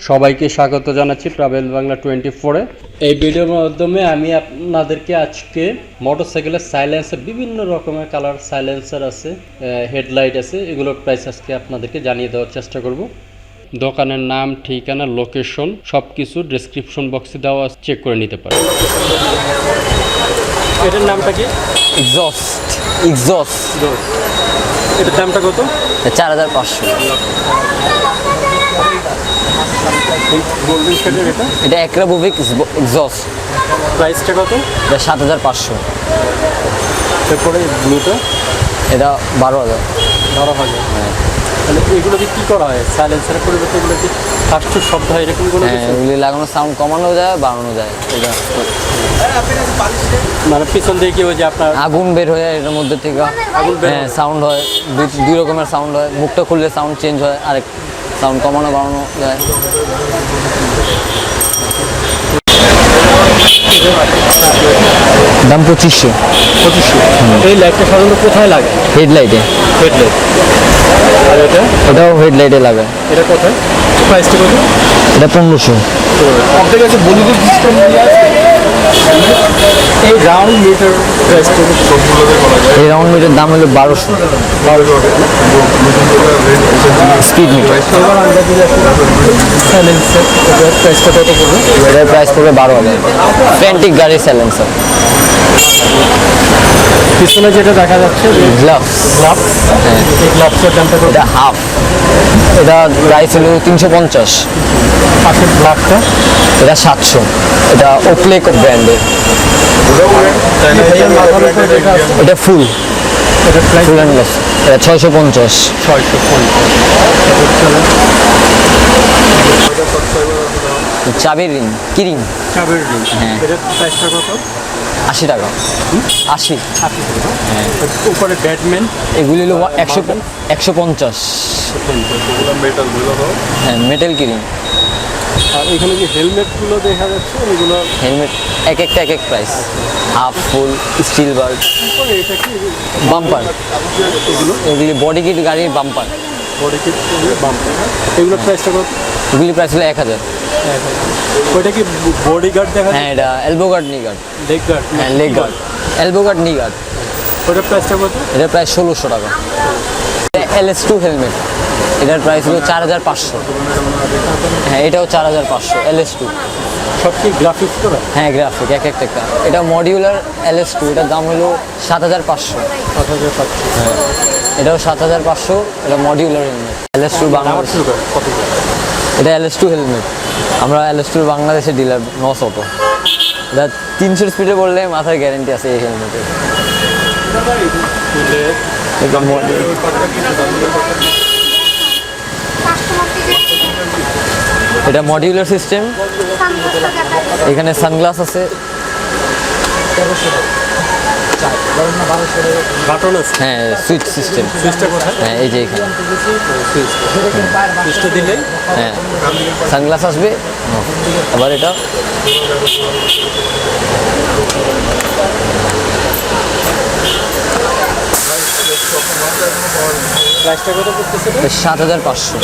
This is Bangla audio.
সবাইকে স্বাগত জানাচ্ছি ট্রাভেল বাংলা 24-এ। এই ভিডিওর মাধ্যমে আমি আপনাদেরকে আজকে মোটরসাইকেলের সাইলেন্সার, বিভিন্ন রকমের কালার সাইলেন্সার আছে, হেডলাইট আছে, এগুলোর প্রাইস আজকে আপনাদেরকে জানিয়ে দেওয়ার চেষ্টা করব। দোকানের নাম, ঠিকানা, লোকেশন সব কিছু ডেসক্রিপশন বক্সে দেওয়া, চেক করে নিতে পারেন। এটার নামটা কি? এক্সজস্ট। এটার দামটা কত? 4500। গোল্ডেন শেডের এটা অ্যাক্রাবোভিক এক্সজস্ট। প্রাইসটা কত? এটা 7500। তারপরে ব্লুটা, এটা 12000। 12000। হ্যাঁ, তাহলে এগুলো দিয়ে কী করা হয়? সাইলেন্সারের পরিবর্তে এগুলো কি ফাস্ট শব্দ হয় এরকম কোনো কিছু? এগুলি লাগানো, সাউন্ড কমানো যায়, বাড়ানো যায়। এটা মানে পিছন দিয়ে কি ওই যে আপনার আগুন বের হয়ে এটার মধ্যে থেকে, হ্যাঁ সাউন্ড হয়, দুই রকমের সাউন্ড হয়। মুখটা খুললে সাউন্ড চেঞ্জ হয়, আরেক সাউন্ড কমানো বাড়ানো যায়। দাম 2500। এই লাইটটা সাধারণত কোথায় লাগে? হেডলাইটে। আর এটাও হেডলাইটে লাগে। এটা কোথায়? প্রাইসটা কত? এটা 1500। আপনার কাছে বলিউড সিস্টেম এই রাউন্ড মিটার প্রাইসটা সবগুলোতে বলা যায়। এই রাউন্ড মিটার দাম হলো 1200। Speed metre. এবার আমরা যদি সাইলেন্সার প্রাইসটা কত পড়বে? এটার প্রাইস পড়বে 12000। ফ্র্যান্টিক গাড়ি সাইলেন্সার। পিছনে যেটা দেখা যাচ্ছে গ্লাভস। হ্যাঁ, এই গ্লাভসের দামটা কত? এটা হাফ। এটা প্রাইস হলো 350। পাশের গ্লাভসটা এটা 700। এটা ওপ্লেক ব্র্যান্ডের। এটা ফুল। এটা প্রাইস ফুল অ্যান্ড গ্লাস। এটা 650। 650। চাবির রিং, কিরিং। চাবির রিং। হ্যাঁ। এটার প্রাইসটা কত? 80 টাকা। 80। হ্যাঁ। উপরে ব্যাটম্যান এগুলি হলো 150। হ্যাঁ, মেটাল কিরিং। আর এখানে যে হেলমেটগুলো দেখা যাচ্ছে এগুলো হেলমেট এক একটা এক এক প্রাইস। হাফ, ফুল, স্টিল বার্ড। এটা কি বাম্পার। এগুলি বডি কিট গাড়ির বাম্পার। Body kit bumper. এগুলোর প্রাইসটা কত? এগুলি প্রাইস হলো 1000। ওইটা কি বডি গার্ড দেখা যায়? হ্যাঁ, এটা elbow guard, knee guard. Leg guard. হ্যাঁ, leg guard, elbow guard, knee guard. ওইটার প্রাইসটা কত? এটার প্রাইস 1600 টাকা। LS2 helmet. এটার প্রাইস হলো 4500। হ্যাঁ, এটাও 4500। LS2 সব কি গ্রাফিক্স করা? হ্যাঁ, গ্রাফিক এক একটা। এটা মডিউলার LS2। এটার দাম হলো 7500। 7500। হ্যাঁ, এটাও 7500। এটা মডিউলার হেলমেট। LS2 বাংলাদেশ। এটা LS2 হেলমেট। আমরা LS2 বাংলাদেশের ডিলার, নস অটো। এটা 300 স্পিডে বললে মাথার গ্যারেন্টি আছে এই হেলমেটের। এটা মডিউলার সিস্টেম। এখানে সানগ্লাস আছে। বাটন আছে? হ্যাঁ, সুইচ সিস্টেম। সুইচটা কোথায়? হ্যাঁ, এই যে এখানে সুইচটা দিলেই হ্যাঁ সানগ্লাস আসবে। আবার এটা প্রাইসটা কত পড়তেছে? 7500।